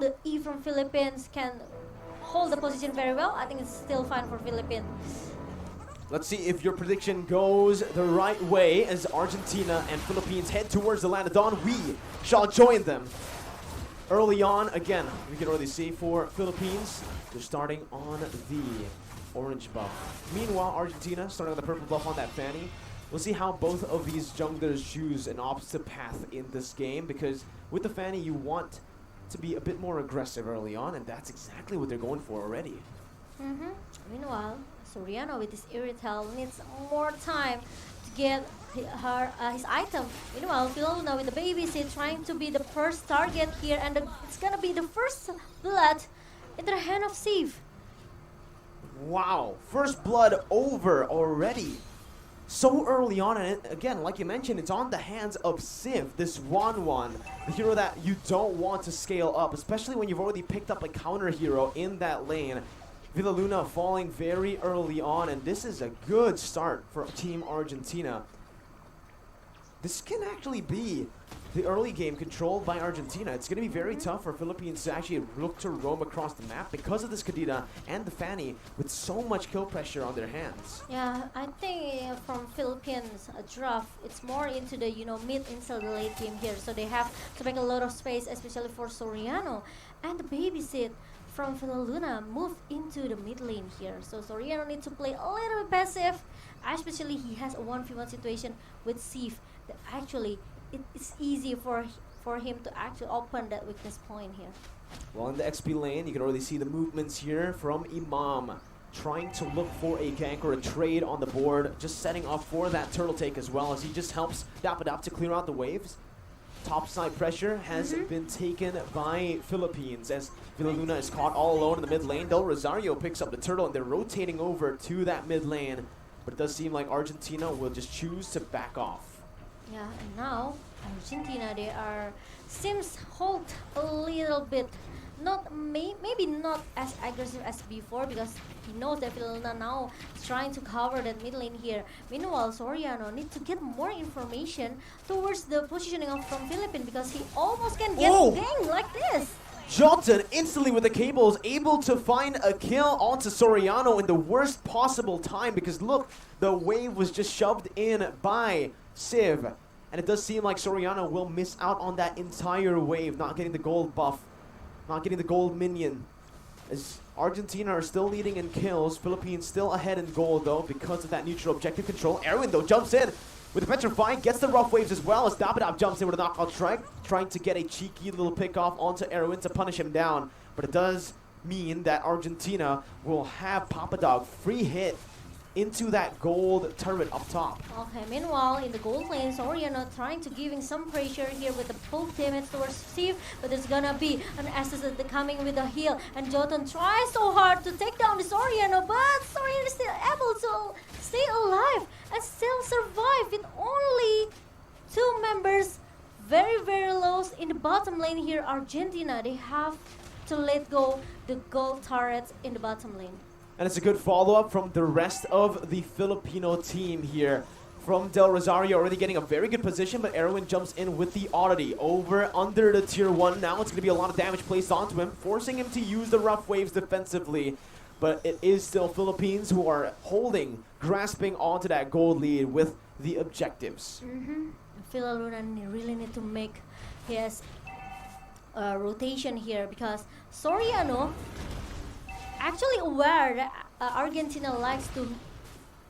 the E from Philippines can hold the position very well, I think it's still fine for Philippines. Let's see if your prediction goes the right way as Argentina and Philippines head towards the land of dawn. We shall join them. Early on, again, we can already see for Philippines, they're starting on the orange buff. Meanwhile, Argentina starting on the purple buff on that Fanny. We'll see how both of these junglers choose an opposite path in this game, because with the Fanny, you want to be a bit more aggressive early on, and that's exactly what they're going for already. Meanwhile, Soriano with his Irrital needs more time to get his item. Meanwhile, Philona with the babysit trying to be the first target here, and it's gonna be the first blood into the hand of Steve. Wow, first blood over already. So early on, and again, like you mentioned, it's on the hands of Civ, this 1-1, the hero that you don't want to scale up, especially when you've already picked up a counter hero in that lane. Villa Luna falling very early on, and this is a good start for Team Argentina. This can actually be the early game controlled by Argentina. It's going to be very tough for Philippines to actually look to roam across the map because of this Kadita and the Fanny with so much kill pressure on their hands. Yeah, I think from Philippines draft, it's more into the mid instead of the late game here. So they have to make a lot of space, especially for Soriano. And the babysit from Villa Luna moved into the mid lane here. So Soriano needs to play a little bit passive, especially he has a 1v1 situation with Sif that actually it's easy for him to actually open that weakness point here. Well, in the XP lane, you can already see the movements here from Imam, trying to look for a gank or a trade on the board, just setting up for that turtle take as well, as he just helps Dapadap to clear out the waves. Topside pressure has been taken by Philippines as Villa Luna is caught all alone in the mid lane. Del Rosario picks up the turtle and they're rotating over to that mid lane, but it does seem like Argentina will just choose to back off. Yeah, and now Argentina, they seems hold a little bit, maybe not as aggressive as before, because he knows that Vilna now is trying to cover that mid lane here. Meanwhile, Soriano needs to get more information towards the positioning of from Philippines, because he almost can get dinged like this. Johnson instantly with the cables able to find a kill onto Soriano in the worst possible time, because look, the wave was just shoved in by Civ, and it does seem like Soriano will miss out on that entire wave, not getting the gold buff, not getting the gold minion. As Argentina are still leading in kills, Philippines still ahead in gold though because of that neutral objective control. Erwin though jumps in with the Petrify, gets the rough waves as well as Dapadap jumps in with a knockout strike, trying to get a cheeky little pick off onto Erwin to punish him down. But it does mean that Argentina will have Papadog free hit into that gold turret up top. Okay, meanwhile, in the gold lane, Soriano trying to giving some pressure here with the bulk damage towards Steve, but there's gonna be an assassin coming with a heal, and Jotun tries so hard to take down the Soriano, but Soriano is still able to stay alive and still survive with only 2 members very, very low in the bottom lane here. Argentina, they have to let go the gold turrets in the bottom lane. And it's a good follow-up from the rest of the Filipino team here. From Del Rosario already getting a very good position, but Erwin jumps in with the oddity over under the tier 1. Now it's going to be a lot of damage placed onto him, forcing him to use the rough waves defensively. But it is still Philippines who are holding, grasping onto that gold lead with the objectives. Villa Luna really need to make his rotation here, because Soriano actually aware that Argentina likes to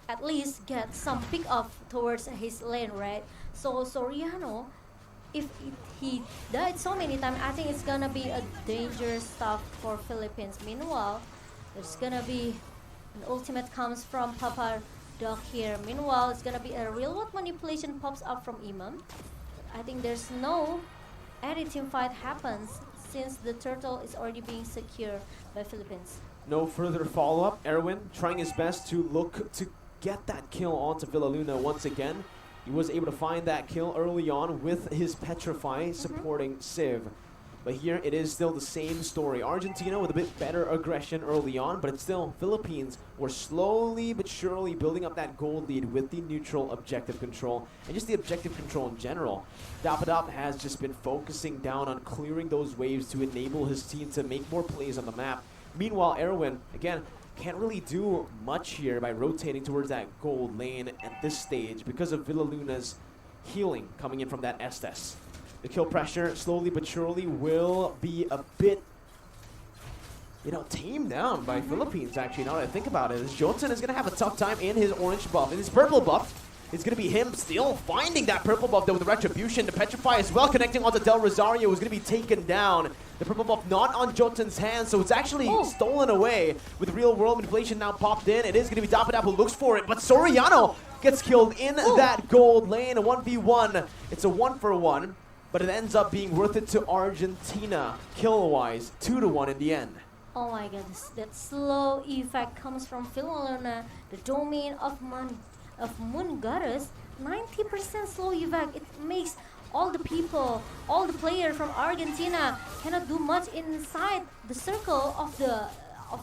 at least get some pick off towards his lane, right? So Soriano, if he died so many times, I think it's gonna be a dangerous stuff for Philippines. Meanwhile, there's gonna be an ultimate comes from Papa Doc here. Meanwhile, it's gonna be a real world manipulation pops up from Imam. I think there's no any team fight happens since the turtle is already being secured by Philippines. No further follow-up. Erwin trying his best to look to get that kill onto Villa Luna once again. He was able to find that kill early on with his Petrify supporting Civ. But here it is still the same story. Argentina with a bit better aggression early on, but it's still Philippines were slowly but surely building up that gold lead with the neutral objective control and just the objective control in general. Dapadop has just been focusing down on clearing those waves to enable his team to make more plays on the map. Meanwhile, Erwin, again, can't really do much here by rotating towards that gold lane at this stage because of Villaluna's healing coming in from that Estes. The kill pressure, slowly but surely, will be a bit, tamed down by Philippines, actually, now that I think about it. As Jotun is going to have a tough time in his orange buff. In his purple buff, it's going to be him still finding that purple buff, though, with the Retribution. The Petrify as well, connecting onto Del Rosario, who's going to be taken down. The purple buff not on Jotun's hands, so it's actually stolen away with real-world manipulation now popped in. It is going to be Dapadap who looks for it, but Soriano gets killed in that gold lane. A 1v1. It's a 1-for-1. But it ends up being worth it to Argentina, kill-wise, 2-1 in the end. Oh my god, that slow effect comes from Vilaluna, the domain of Moon Goddess. 90% slow effect. It makes all the people, all the players from Argentina cannot do much inside the circle of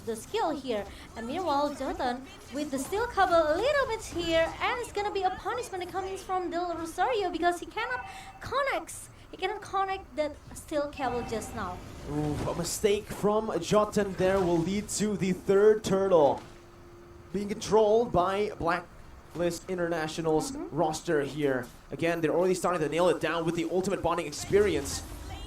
the skill here. And meanwhile, Jotun with the steel cover a little bit here, and it's gonna be a punishment coming from Del Rosario because he cannot connect that steel cable just now. Ooh, a mistake from Jotun there will lead to the third turtle being controlled by Blacklist International's roster here. Again, they're already starting to nail it down with the ultimate bonding experience.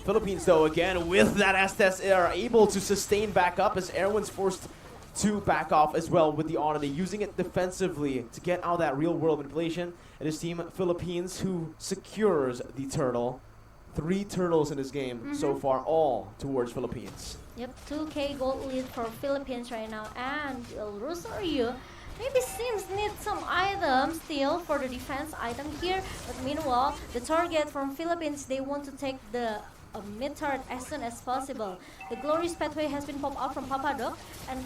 Philippines, though, again, with that Estes, are able to sustain back up as Erwin's forced to back off as well with the Oddity, using it defensively to get out that real-world manipulation. It is Team Philippines who secures the turtle. 3 turtles in this game so far, all towards Philippines. Yep, 2k gold lead for Philippines right now, and Rosario maybe seems need some items still for the defense item here, but meanwhile, the target from Philippines, they want to take the mid-turret as soon as possible. The glorious pathway has been popped up from Papadoc, and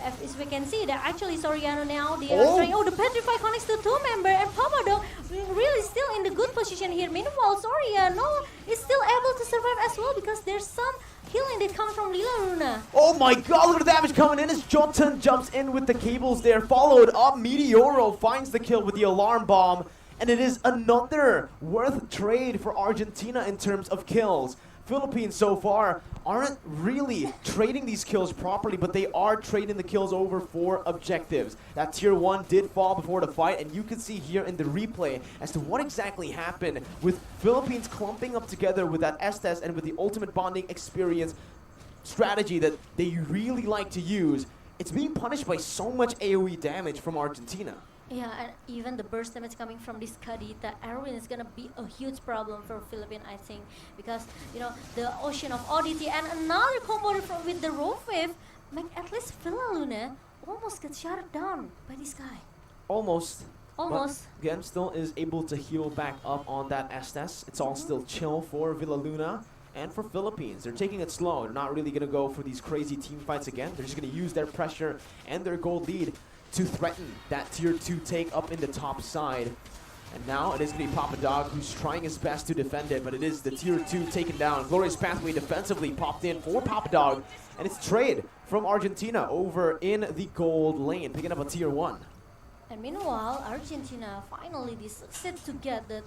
as we can see, that actually Soriano now, they are trying, the Petrify connects to 2-member, and Papadoc really still in the good position here. Meanwhile, Soriano is still able to survive as well because there's some healing that comes from Lila Luna. Oh my god, look at the damage coming in as Jotun jumps in with the cables there, followed up. Meteoro finds the kill with the alarm bomb, and it is another worth trade for Argentina in terms of kills. Philippines so far aren't really trading these kills properly, but they are trading the kills over for objectives. That tier 1 did fall before the fight, and you can see here in the replay as to what exactly happened with Philippines clumping up together with that Estes and with the ultimate bonding experience strategy that they really like to use. It's being punished by so much AoE damage from Argentina. Yeah, and even the burst damage coming from this Kadita Erwin is gonna be a huge problem for Philippines, I think, because the Ocean of Oddity and another combo with the Rope Wave make at least Vilaluna almost get shut down by this guy. Almost. But again, still is able to heal back up on that Estes. It's all still chill for Vilaluna and for Philippines. They're taking it slow. They're not really gonna go for these crazy team fights again. They're just gonna use their pressure and their gold lead to threaten that tier 2 take up in the top side. And now it is going to be Papadog who's trying his best to defend it, but it is the tier 2 taken down. Glorious Pathway defensively popped in for Papadog, and it's trade from Argentina over in the gold lane, picking up a tier 1. And meanwhile, Argentina finally succeed to get the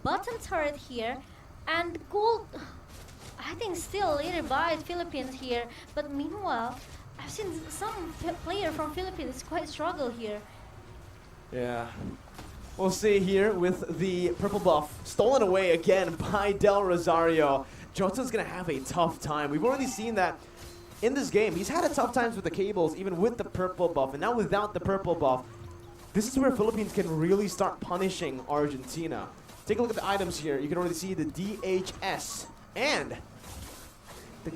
bottom turret here, and gold, I think, still leaded by Philippines here. But meanwhile, I've seen some player from Philippines quite struggle here. Yeah. We'll see here with the purple buff stolen away again by Del Rosario. Jotun's going to have a tough time. We've already seen that in this game. He's had a tough times with the cables, even with the purple buff. And now without the purple buff, this is where Philippines can really start punishing Argentina. Take a look at the items here. You can already see the DHS and the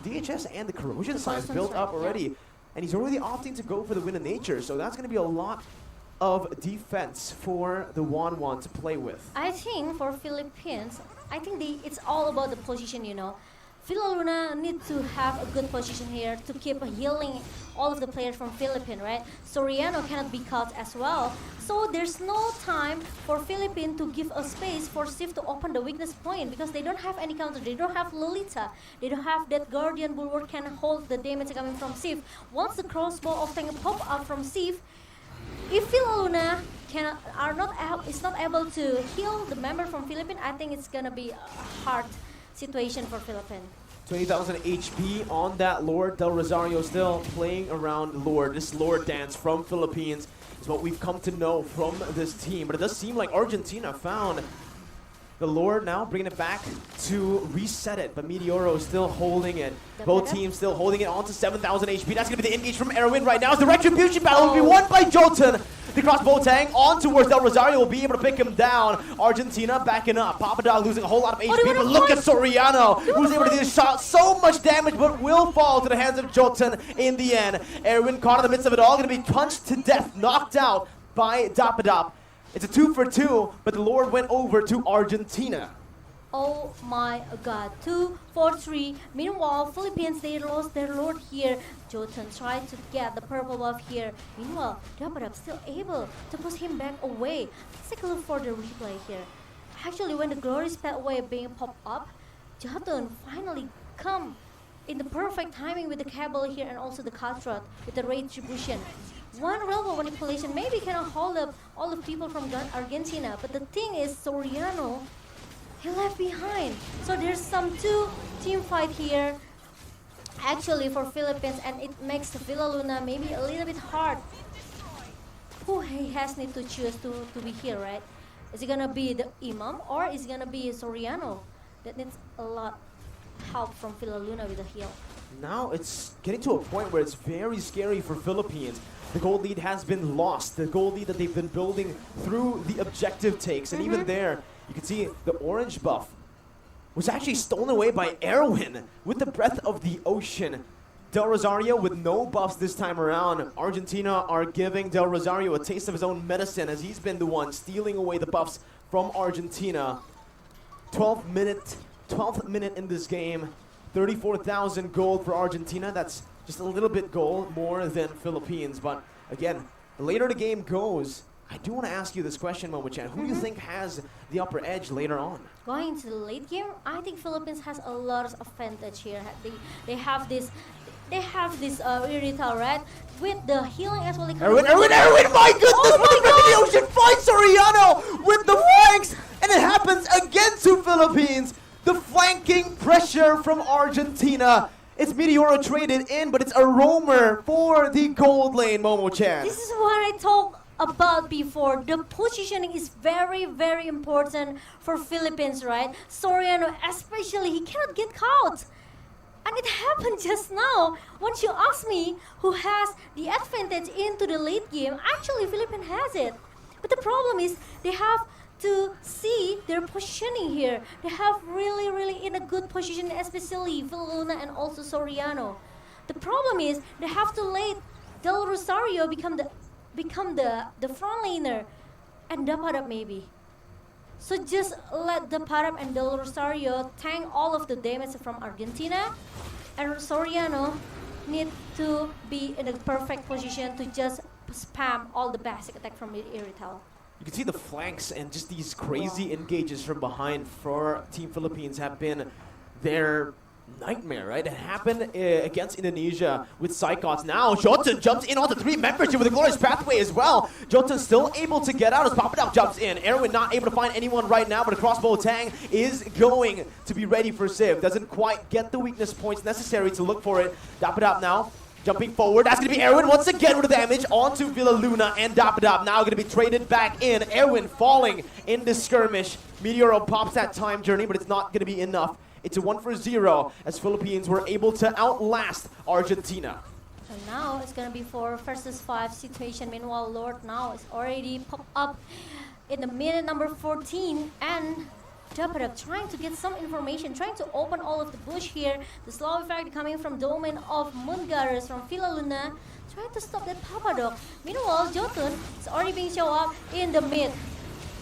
DHS and the corrosion signs built up already. And he's already opting to go for the win of nature. So that's going to be a lot of defense for the Wanwan to play with. I think for Philippines, I think it's all about the position, Villa Luna need to have a good position here to keep healing all of the players from Philippines, right? Soriano cannot be caught as well. So there's no time for Philippines to give a space for Sif to open the weakness point because they don't have any counter. They don't have Lolita. They don't have that Guardian Bulwark can hold the damage coming from Sif. Once the crossbow of tank pop up from Sif, if Villa Luna is not able to heal the member from Philippines, I think it's gonna be a hard situation for Philippines. 20,000 HP on that Lord. Del Rosario still playing around Lord. This Lord dance from Philippines is what we've come to know from this team. But it does seem like Argentina found the Lord now, bringing it back to reset it. But Meteoro is still holding it. Both teams still holding it on to 7,000 HP. That's going to be the engage from Erwin right now. As the Retribution battle will be won by Jotun. The crossbow tang on towards Del Rosario will be able to pick him down. Argentina backing up. Papadog losing a whole lot of HP. But look at Soriano, who's able to do this shot. So much damage, but will fall to the hands of Jotun in the end. Erwin caught in the midst of it all. Going to be punched to death, knocked out by Dapadop. It's a 2 for 2, but the Lord went over to Argentina. Oh my god, 2 for 3. Meanwhile, Philippines, they lost their Lord here. Jotun tried to get the purple buff here. Meanwhile, Dapadab still able to push him back away. Let's take a look for the replay here. Actually, when the Glory's pathway being popped up, Jotun finally come in the perfect timing with the cable here and also the Cutthroat with the Retribution. One railway manipulation maybe cannot hold up all the people from Argentina, but the thing is, Soriano, he left behind. So there's some two team fight here actually for Philippines, and it makes Villa Luna maybe a little bit hard. Who he has need to choose to be here, right? Is it gonna be the Imam or is it gonna be Soriano? That needs a lot help from Villa Luna with the heal. Now it's getting to a point where it's very scary for Philippines. The gold lead has been lost. The gold lead that they've been building through the objective takes. And even there, you can see the orange buff was actually stolen away by Erwin with the Breath of the Ocean. Del Rosario with no buffs this time around. Argentina are giving Del Rosario a taste of his own medicine as he's been the one stealing away the buffs from Argentina. 12th minute in this game. 34,000 gold for Argentina. That's just a little bit gold more than Philippines. But again, the later the game goes, I do want to ask you this question, Momo-chan. Who do you think has the upper edge later on? Going to the late game, I think Philippines has a lot of advantage here. They have this Irrital, right? With the healing as well. Erwin, my goodness! Oh my God! The ocean finds Soriano with the flanks, and it happens again to Philippines. The flanking pressure from Argentina. It's Meteoro traded in, but it's a roamer for the gold lane, Momo-chan. This is what I talked about before. The positioning is very, very important for Philippines, right? Soriano, especially, he cannot get caught. And it happened just now. Once you ask me who has the advantage into the late game, actually Philippines has it. But the problem is they have to see their positioning here. They have really in a good position, especially Villa Luna and also Soriano. The problem is they have to let Del Rosario become the front laner and Dapadab maybe. So just let Dapadab and Del Rosario tank all of the damage from Argentina, and Soriano need to be in a perfect position to just spam all the basic attack from Irrital. You can see the flanks and just these crazy engages from behind for Team Philippines have been their nightmare, right? It happened against Indonesia with Psychots. Now Jotun jumps in onto 3 members here with a glorious pathway as well. Jotun still able to get out as Papadok jumps in. Erwin not able to find anyone right now, but a crossbow tang is going to be ready for Civ. Doesn't quite get the weakness points necessary to look for it. Dapadop now jumping forward. That's going to be Erwin once again with the damage onto Villa Luna, and Dapadop now going to be traded back in. Erwin falling in this skirmish. Meteoro pops that time journey, but it's not going to be enough. It's a 1 for 0 as Philippines were able to outlast Argentina. So now it's going to be 4 versus 5 situation. Meanwhile, Lord now is already popped up in the minute number 14, and Dapadab trying to get some information, trying to open all of the bush here. The slow effect coming from domain of Moongaras from Villa Luna, trying to stop that Papadok. Meanwhile, Jotun is already being shown up in the mid.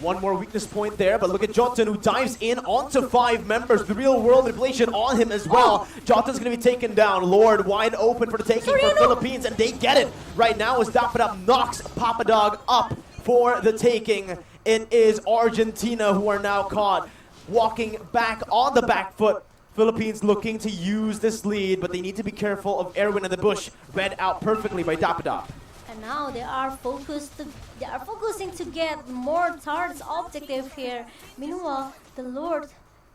One more weakness point there, but look at Jotun who dives in onto 5 members. The real world manipulation on him as well. Jotun's going to be taken down. Lord wide open for the taking for Philippines, and they get it right now as Dapadab knocks Papadog up for the taking. It is Argentina who are now caught walking back on the back foot. Philippines looking to use this lead, but they need to be careful of Erwin in the bush. Read out perfectly by Dapadab. And now they are focusing to get more turrets objective here. Meanwhile, the Lord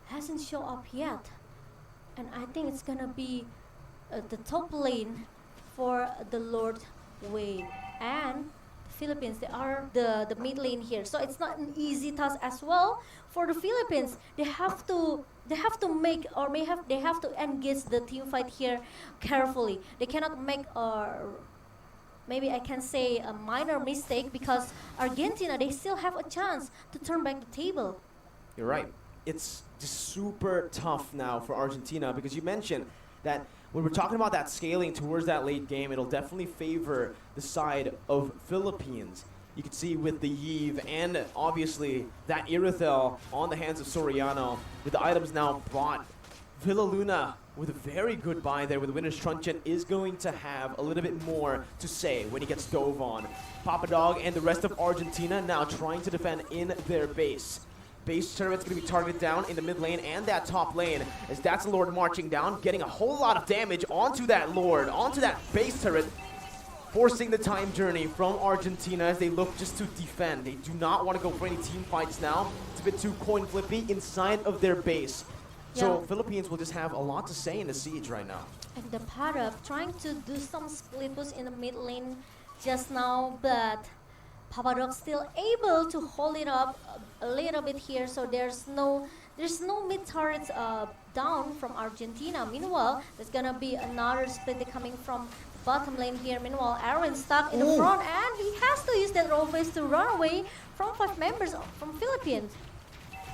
hasn't shown up yet. And I think it's gonna be the top lane for the Lord Way. And Philippines, they are the mid lane here. So it's not an easy task as well for the Philippines. They have to make, or they have to engage the team fight here carefully. They cannot make maybe I can say a minor mistake, because Argentina, they still have a chance to turn back the table. You're right. It's just super tough now for Argentina, because you mentioned that when we're talking about that scaling towards that late game, it'll definitely favor the side of Philippines. You can see with the Yves and obviously that Irithel on the hands of Soriano, with the items now bought. Villaluna with a very good buy there with Winner's Truncheon is going to have a little bit more to say when he gets dove on. Papadog and the rest of Argentina now trying to defend in their base. Base turret's going to be targeted down in the mid lane and that top lane, as that's the Lord marching down, getting a whole lot of damage onto that Lord, onto that base turret, forcing the time journey from Argentina as they look just to defend. They do not want to go for any team fights now. It's a bit too coin flippy inside of their base. So Philippines will just have a lot to say in the siege right now. And the Padap trying to do some split push in the mid lane just now, but Papadok still able to hold it up a little bit here. So there's no mid turrets down from Argentina. Meanwhile, there's gonna be another split coming from bottom lane here. Meanwhile, Aaron stuck in the front, and he has to use that roll face to run away from 5 members from Philippines.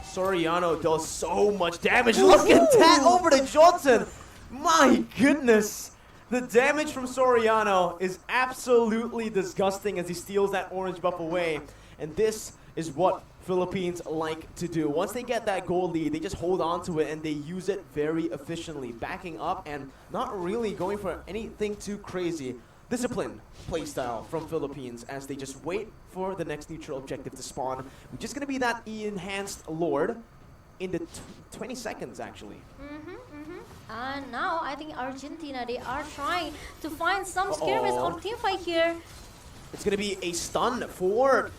Soriano does so much damage. Look at that over to Johnson. My goodness. The damage from Soriano is absolutely disgusting as he steals that orange buff away. And this is what Philippines like to do. Once they get that goal lead, they just hold on to it and they use it very efficiently, backing up and not really going for anything too crazy. Disciplined playstyle from Philippines as they just wait for the next neutral objective to spawn, which is going to be that enhanced Lord in the 20 seconds actually. And now I think Argentina, they are trying to find some skirmish or team fight here. It's going to be a stun for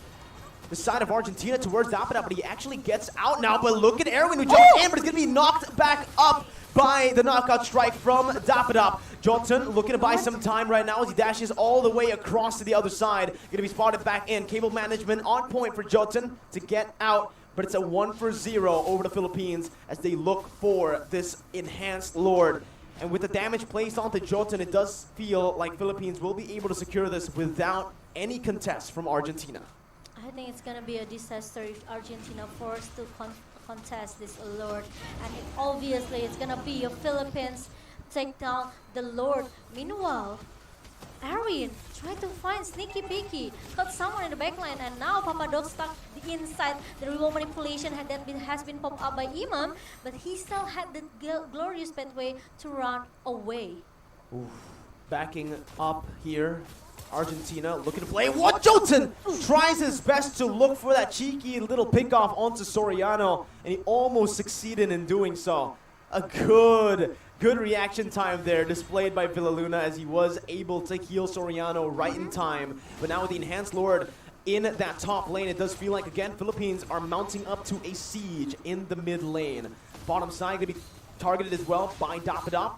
the side of Argentina towards Dapada, but he actually gets out now. But look at Erwin who jumped in, but he's going to be knocked back up by the knockout strike from Dapadab. Johnson looking to buy some time right now as he dashes all the way across to the other side. Going to be spotted back in. Cable management on point for Johnson to get out, but it's a 1-for-0 over the Philippines as they look for this enhanced Lord. And with the damage placed onto Johnson, it does feel like Philippines will be able to secure this without any contest from Argentina. I think it's going to be a disaster if Argentina forced to contest this Lord. And obviously it's going to be a Philippines take down the Lord. Meanwhile, Arwin tried to find Sneaky Peeky, caught someone in the backline, and now Papadok stuck inside. The remote manipulation has been popped up by Imam, but he still had the glorious pathway to run away. Oof. Backing up here, Argentina looking to play. What? Jolton tries his best to look for that cheeky little pickoff onto Soriano, and he almost succeeded in doing so. A good reaction time there displayed by Villaluna as he was able to heal Soriano right in time. But now with the enhanced Lord in that top lane, it does feel like, again, Philippines are mounting up to a siege in the mid lane. Bottom side going to be targeted as well by Dapadop.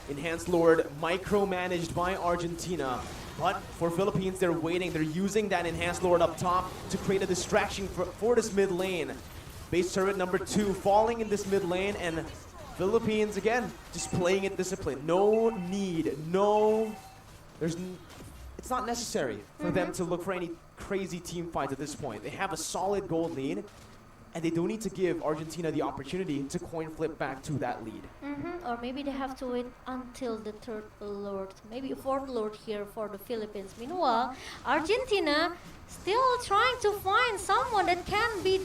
Enhanced Lord micromanaged by Argentina. But for Philippines, they're waiting. They're using that Enhanced Lord up top to create a distraction for this mid lane. Base turret number 2 falling in this mid lane, and Philippines, again, just playing it disciplined. No need, it's not necessary for them to look for any crazy team fights at this point. They have a solid gold lead, and they don't need to give Argentina the opportunity to coin flip back to that lead. Or maybe they have to wait until the third lord, maybe a fourth lord here for the Philippines. Meanwhile, Argentina still trying to find someone that can be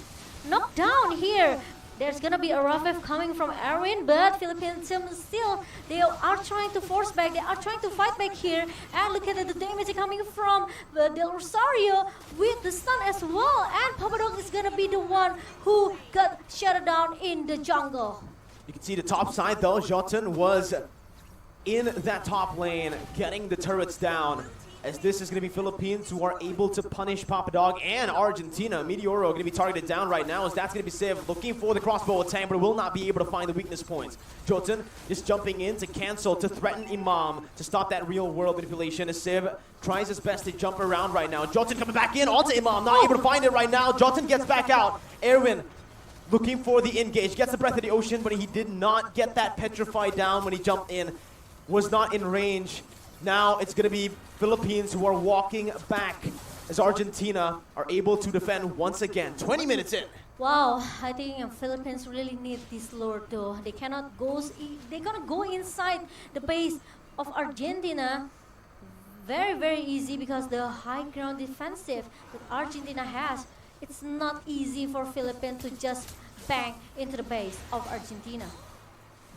knocked down here. There's gonna be a rough F coming from Erwin, but Philippines team still, they are trying to force back, they are trying to fight back here. And look at the damage coming from Del Rosario with the stun as well. And Papadog is gonna be the one who got shut down in the jungle. You can see the top side though, Jotun was in that top lane, getting the turrets down. As this is going to be Philippines who are able to punish Papadog and Argentina. Meteoro going to be targeted down right now as that's going to be Civ looking for the crossbow attack, but will not be able to find the weakness points. Jotun just jumping in to cancel, to threaten Imam, to stop that real world manipulation as Civ tries his best to jump around right now. Jotun coming back in onto Imam, not able to find it right now. Jotun gets back out. Erwin looking for the engage, gets the breath of the ocean, but he did not get that petrified down when he jumped in. Was not in range. Now it's going to be Philippines who are walking back as Argentina are able to defend once again. 20 minutes in. Wow, I think Philippines really need this lord though. They cannot go, they're gonna go inside the base of Argentina very, very easy because the high ground defensive that Argentina has, it's not easy for Philippines to just bang into the base of Argentina.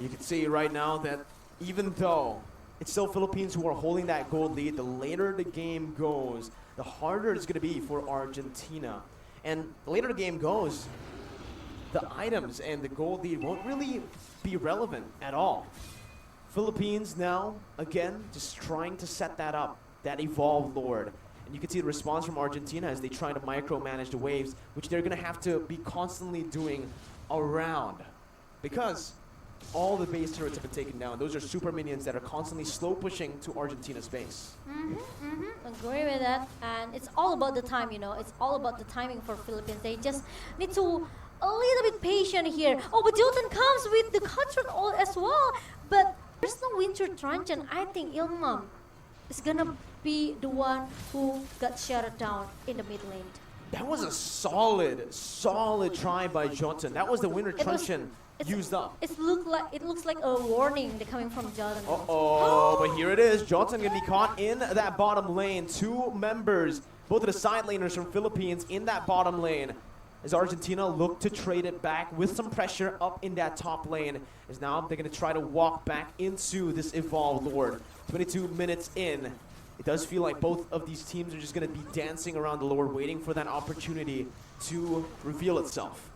You can see right now that even though it's still Philippines who are holding that gold lead, the later the game goes, the harder it's going to be for Argentina. And the later the game goes, the items and the gold lead won't really be relevant at all. Philippines now, again, just trying to set that up, that evolved lord. And you can see the response from Argentina as they try to micromanage the waves, which they're going to have to be constantly doing around. Because all the base turrets have been taken down. Those are super minions that are constantly slow pushing to Argentina's base. Agree with that. And it's all about the time, you know. It's all about the timing for Philippines. They just need to a little bit patient here. Oh, but Jotun comes with the cutthroat all as well. But there's no winter truncheon. I think Ilmam is gonna be the one who got shut down in the mid lane. That was a solid try by Jotun. That was the winter truncheon used up. It looks like a warning they're coming from Jotun. But here it is. Jotun gonna be caught in that bottom lane. Two members, both of the side laners from Philippines in that bottom lane. As Argentina look to trade it back with some pressure up in that top lane. As now they're gonna try to walk back into this evolved lord. 22 minutes in. It does feel like both of these teams are just gonna be dancing around the lord, waiting for that opportunity to reveal itself.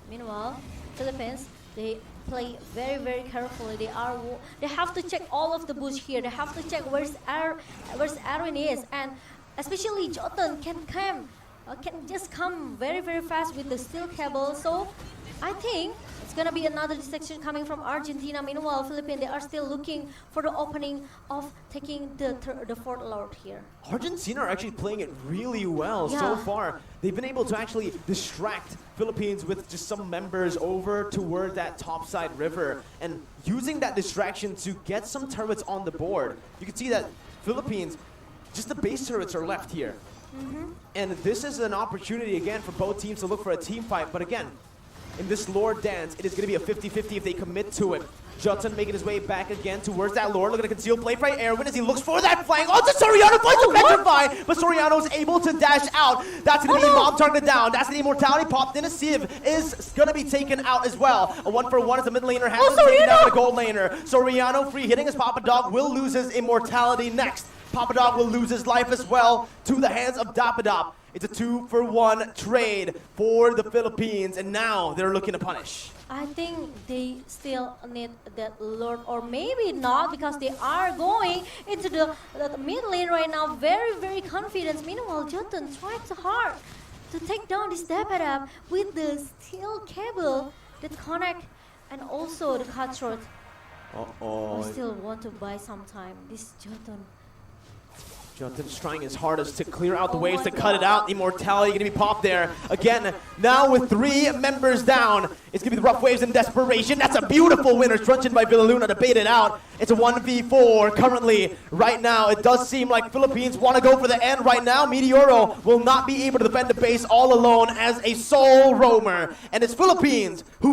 Meanwhile, Philippines, they play very, very carefully. They have to check all of the bush here. They have to check where's Erwin is, and especially Jotun can just come very, very fast with the steel cable. So I think it's gonna be another distraction coming from Argentina. Meanwhile, Philippines, they are still looking for the opening of taking the fourth lord here. Argentina are actually playing it really well so far. They've been able to actually distract Philippines with just some members over toward that topside river and using that distraction to get some turrets on the board. You can see that Philippines, just the base turrets are left here. And this is an opportunity again for both teams to look for a team fight. But again, in this lord dance, it is going to be a 50-50 if they commit to it. Jotun making his way back again towards that lord. Look at a concealed play by Erwin as he looks for that flank. Oh, it's Soriano finds to petrify, but Soriano's able to dash out. That's going to be Imam targeted down. That's the immortality popped in. A Civ is going to be taken out as well. A 1-for-1 as the mid laner has taken out the gold laner. Soriano free hitting his Papadog will lose his immortality next. Papadog will lose his life as well to the hands of Dapadop. It's a 2-for-1 trade for the Philippines, and now they're looking to punish. I think they still need that lord, or maybe not, because they are going into the mid lane right now, very, very confident. Meanwhile, Jotun tried so hard to take down this Dapadop with the steel cable that connect and also the cutthroat. I still want to buy some time. This Jotun. Jonathan's trying his hardest to clear out the waves, to cut it out. Immortality going to be popped there. Again, now with 3 members down, it's going to be the Rough Waves in desperation. That's a beautiful winner, truncheon by Villaluna to bait it out. It's a 1v4 currently. Right now, it does seem like Philippines want to go for the end right now. Meteoro will not be able to defend the base all alone as a sole roamer. And it's Philippines who